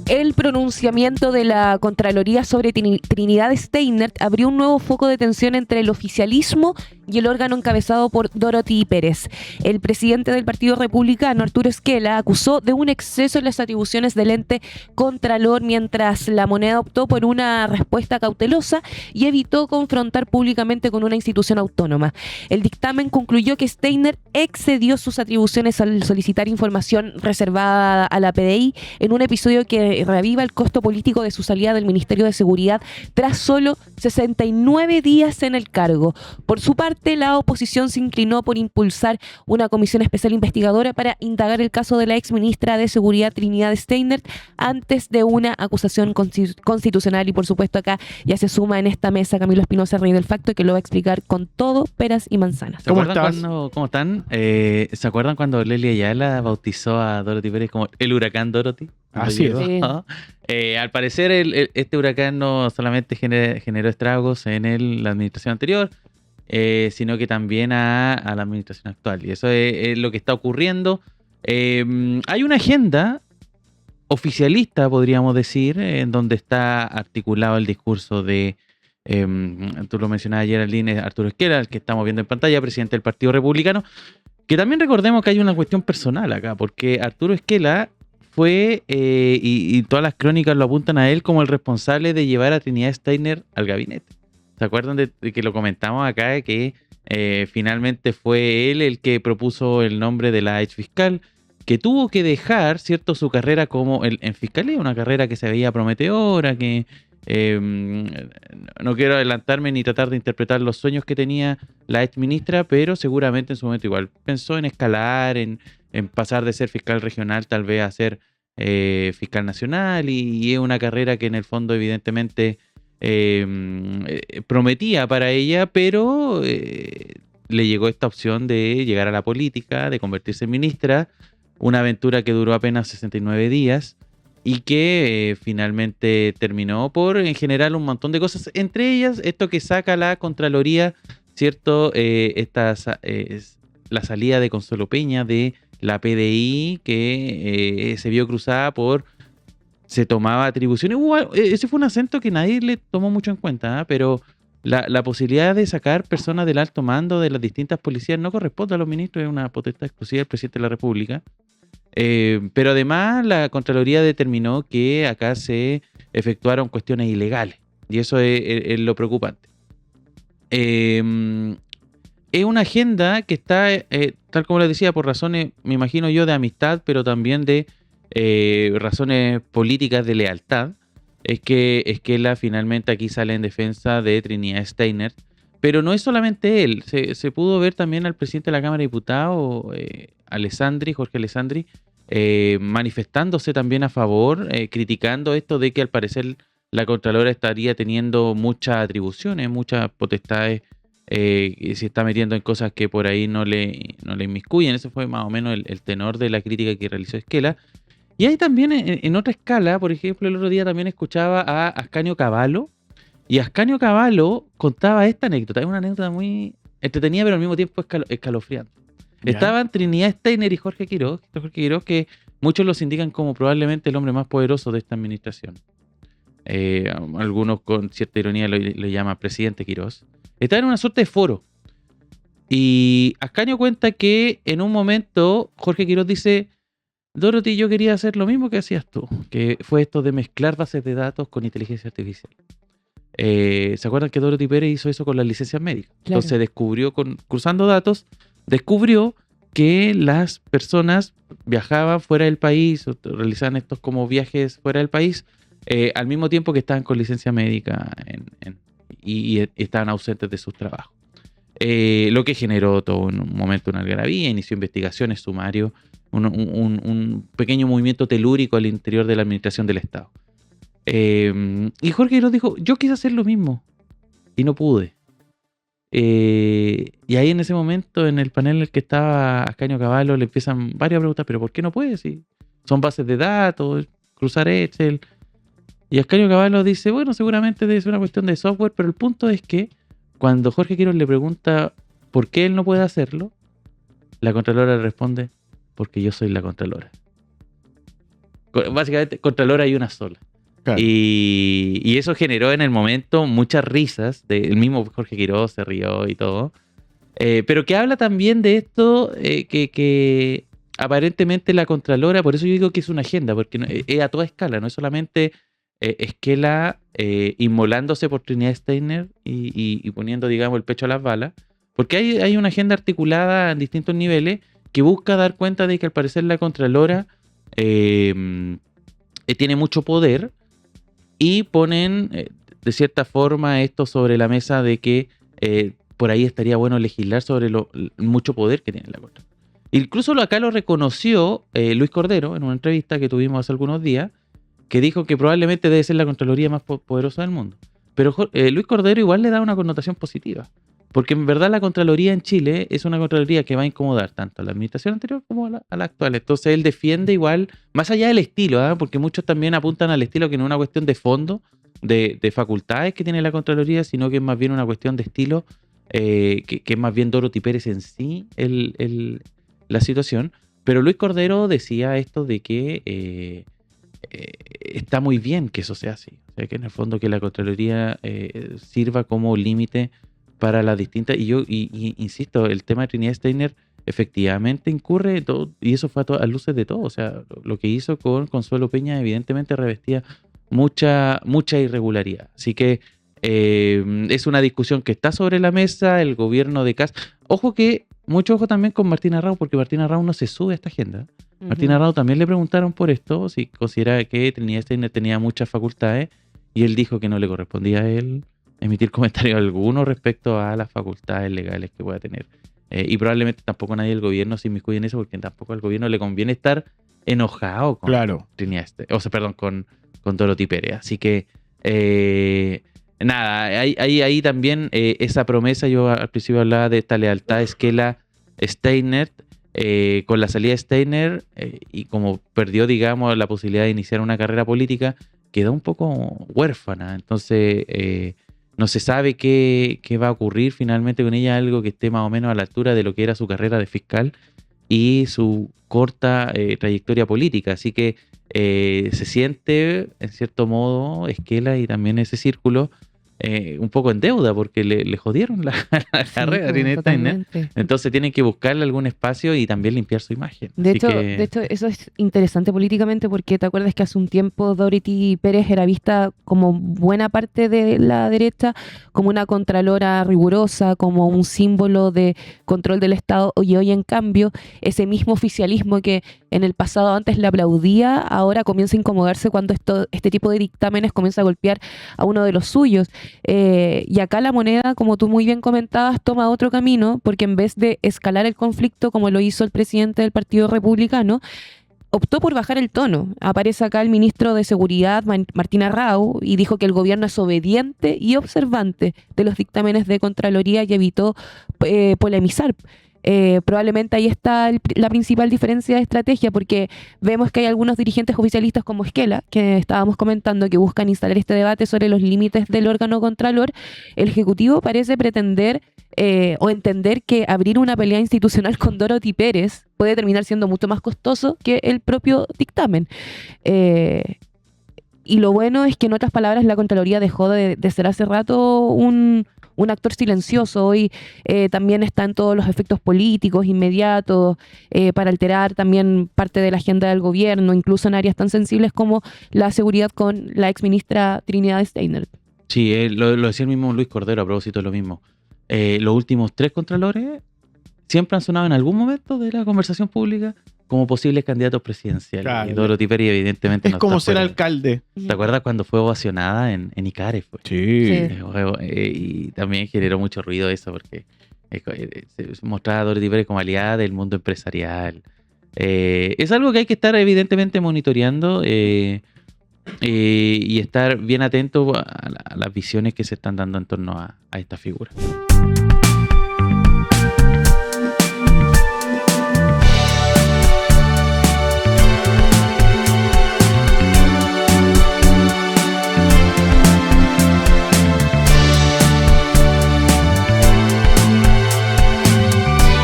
El pronunciamiento de la Contraloría sobre Trinidad Steiner abrió un nuevo foco de tensión entre el oficialismo y el órgano encabezado por Dorothy Pérez. El presidente del Partido Republicano, Arturo Esquela, acusó de un exceso en las atribuciones del ente Contralor, mientras La Moneda optó por una respuesta cautelosa y evitó confrontar públicamente con una institución autónoma. El dictamen concluyó que Steiner excedió sus atribuciones al solicitar información reservada a la PDI en un episodio que reaviva el costo político de su salida del Ministerio de Seguridad tras solo 69 días en el cargo. Por su parte, la oposición se inclinó por impulsar una comisión especial investigadora para indagar el caso de la exministra de Seguridad Trinidad Steiner antes de una acusación constitucional. Y por supuesto acá ya se suma en esta mesa Camilo Espinosa, rey del facto, que lo va a explicar con todo peras y manzanas. ¿Cómo están? ¿Se acuerdan cuando Lelia Ayala bautizó a Dorothy Pérez como el huracán Dorothy? Así es. Sí. Al parecer este huracán no solamente generó estragos en la administración anterior, sino que también a la administración actual. Y eso es lo que está ocurriendo. Hay una agenda oficialista, podríamos decir, en donde está articulado el discurso de, tú lo mencionabas ayer, Geraldine, Arturo Esquela, el que estamos viendo en pantalla, presidente del Partido Republicano, que también recordemos que hay una cuestión personal acá, porque Arturo Esquela fue, y todas las crónicas lo apuntan a él como el responsable de llevar a Trinidad Steiner al gabinete. ¿Se acuerdan de que lo comentamos acá? Que finalmente fue él el que propuso el nombre de la ex fiscal, que tuvo que dejar, ¿cierto?, su carrera como en fiscalía, una carrera que se veía prometedora, que no quiero adelantarme ni tratar de interpretar los sueños que tenía la ex ministra, pero seguramente en su momento igual pensó en escalar, en pasar de ser fiscal regional tal vez a ser fiscal nacional, y es una carrera que en el fondo evidentemente prometía para ella, pero le llegó esta opción de llegar a la política, de convertirse en ministra, una aventura que duró apenas 69 días y que finalmente terminó por, en general, un montón de cosas, entre ellas esto que saca la Contraloría, ¿cierto? La salida de Consuelo Peña de la PDI, que se vio cruzada por... Se tomaba atribuciones. Ese fue un acento que nadie le tomó mucho en cuenta, pero la posibilidad de sacar personas del alto mando de las distintas policías no corresponde a los ministros, es una potestad exclusiva del presidente de la República. Pero además la Contraloría determinó que acá se efectuaron cuestiones ilegales, y eso es lo preocupante. Es una agenda que está, tal como les decía, por razones, me imagino yo, de amistad, pero también de razones políticas de lealtad. Es que Esquela finalmente aquí sale en defensa de Trinidad Steiner, pero no es solamente él, se pudo ver también al presidente de la Cámara de Diputados, Jorge Alessandri, manifestándose también a favor, criticando esto de que al parecer la Contralora estaría teniendo muchas atribuciones, muchas potestades, y se está metiendo en cosas que por ahí no le inmiscuyen. Ese fue más o menos el tenor de la crítica que realizó Esquela. Y hay también en otra escala, por ejemplo, el otro día también escuchaba a Ascanio Cavallo, y Ascanio Cavallo contaba esta anécdota. Es una anécdota muy entretenida, pero al mismo tiempo escalofriante. ¿Ya? Estaban Trinidad Steiner y Jorge Quiroz, que muchos los indican como probablemente el hombre más poderoso de esta administración. Algunos con cierta ironía lo llaman presidente Quiroz. Estaban en una suerte de foro. Y Ascanio cuenta que en un momento Jorge Quiroz dice: Dorothy, yo quería hacer lo mismo que hacías tú, que fue esto de mezclar bases de datos con inteligencia artificial. ¿Se acuerdan que Dorothy Pérez hizo eso con las licencias médicas? Claro. Entonces descubrió, cruzando datos, descubrió que las personas viajaban fuera del país, o realizaban estos como viajes fuera del país, al mismo tiempo que estaban con licencia médica y estaban ausentes de sus trabajos. Lo que generó todo en un momento una algarabía, inició investigaciones, sumario, un pequeño movimiento telúrico al interior de la administración del Estado. Y Jorge nos dijo: yo quise hacer lo mismo y no pude. Y ahí en ese momento, en el panel en el que estaba Ascanio Cavallo, le empiezan varias preguntas: ¿pero por qué no puede? Si son bases de datos, cruzar Excel. Y Ascanio Cavallo dice: bueno, seguramente debe ser una cuestión de software, pero el punto es que cuando Jorge Quiroz le pregunta por qué él no puede hacerlo, la Contralora le responde: porque yo soy la Contralora. básicamente, Contralora hay una sola. Claro. Y eso generó en el momento muchas risas. El mismo Jorge Quiroz se rió y todo. Pero que habla también de esto, que aparentemente la Contralora, por eso yo digo que es una agenda, porque es a toda escala, no es solamente Esquela inmolándose por Trinidad Steiner y poniendo, digamos, el pecho a las balas, porque hay una agenda articulada en distintos niveles que busca dar cuenta de que al parecer la Contralora tiene mucho poder y ponen de cierta forma esto sobre la mesa de que por ahí estaría bueno legislar sobre el mucho poder que tiene la Contralora. Incluso acá lo reconoció Luis Cordero en una entrevista que tuvimos hace algunos días, que dijo que probablemente debe ser la Contraloría más poderosa del mundo. Pero Luis Cordero igual le da una connotación positiva, porque en verdad la Contraloría en Chile es una Contraloría que va a incomodar tanto a la administración anterior como a la actual. Entonces él defiende igual, más allá del estilo, porque muchos también apuntan al estilo, que no es una cuestión de fondo, de facultades que tiene la Contraloría, sino que es más bien una cuestión de estilo, que es más bien Dorothy Pérez en sí la situación. Pero Luis Cordero decía esto de que está muy bien que eso sea así. O sea, que en el fondo que la Contraloría sirva como límite para las distintas... Y yo insisto, el tema de Trinidad Steiner efectivamente incurre todo, y eso fue a luces de todo. O sea, lo que hizo con Consuelo Peña evidentemente revestía mucha irregularidad. Así que es una discusión que está sobre la mesa. El gobierno de Kast... Mucho ojo también con Martín Arrau, porque Martín Arrau no se sube a esta agenda. Martín Arrau también le preguntaron por esto, si consideraba que Trinidad Steiner tenía muchas facultades, y él dijo que no le correspondía a él emitir comentario alguno respecto a las facultades legales que pueda tener. Y probablemente tampoco nadie del gobierno se inmiscuye en eso, porque tampoco al gobierno le conviene estar enojado con Trinidad Steiner, con Dorothy Pérez. Así que nada, hay también esa promesa. Yo al principio hablaba de esta lealtad Esquela-Steiner, con la salida de Steiner, y como perdió, digamos, la posibilidad de iniciar una carrera política, quedó un poco huérfana. Entonces no se sabe qué va a ocurrir finalmente con ella, algo que esté más o menos a la altura de lo que era su carrera de fiscal y su corta trayectoria política. Así que se siente, en cierto modo, Esquela y también ese círculo un poco en deuda, porque le jodieron la carrera a Trinidad Steiner. Entonces tienen que buscarle algún espacio y también limpiar su imagen. De hecho, eso es interesante políticamente, porque te acuerdas que hace un tiempo Dorothy Pérez era vista como buena parte de la derecha como una contralora rigurosa, como un símbolo de control del Estado, y hoy en cambio ese mismo oficialismo que en el pasado antes le aplaudía, ahora comienza a incomodarse cuando este tipo de dictámenes comienza a golpear a uno de los suyos. Y acá la moneda, como tú muy bien comentabas, toma otro camino, porque en vez de escalar el conflicto como lo hizo el presidente del Partido Republicano, optó por bajar el tono. Aparece acá el ministro de Seguridad, Martín Arrau, y dijo que el gobierno es obediente y observante de los dictámenes de Contraloría y evitó polemizar. Probablemente ahí está la principal diferencia de estrategia, porque vemos que hay algunos dirigentes oficialistas como Esquela, que estábamos comentando, que buscan instalar este debate sobre los límites del órgano contralor. El Ejecutivo parece pretender o entender que abrir una pelea institucional con Dorothy Pérez puede terminar siendo mucho más costoso que el propio dictamen. Y lo bueno es que, en otras palabras, la Contraloría dejó de ser hace rato un actor silencioso. Hoy también están todos los efectos políticos inmediatos para alterar también parte de la agenda del gobierno, incluso en áreas tan sensibles como la seguridad, con la exministra Trinidad Steiner. Sí, lo decía el mismo Luis Cordero a propósito de lo mismo. Los últimos 3 contralores siempre han sonado en algún momento de la conversación pública como posibles candidatos presidenciales. Claro. Y Dorothy Pérez evidentemente es no como ser alcalde. ¿Te acuerdas cuando fue ovacionada en Icares? Sí. Y también generó mucho ruido eso, porque se mostraba a Dorothy Pérez como aliada del mundo empresarial. Es algo que hay que estar evidentemente monitoreando y estar bien atento a las visiones que se están dando en torno a esta figura.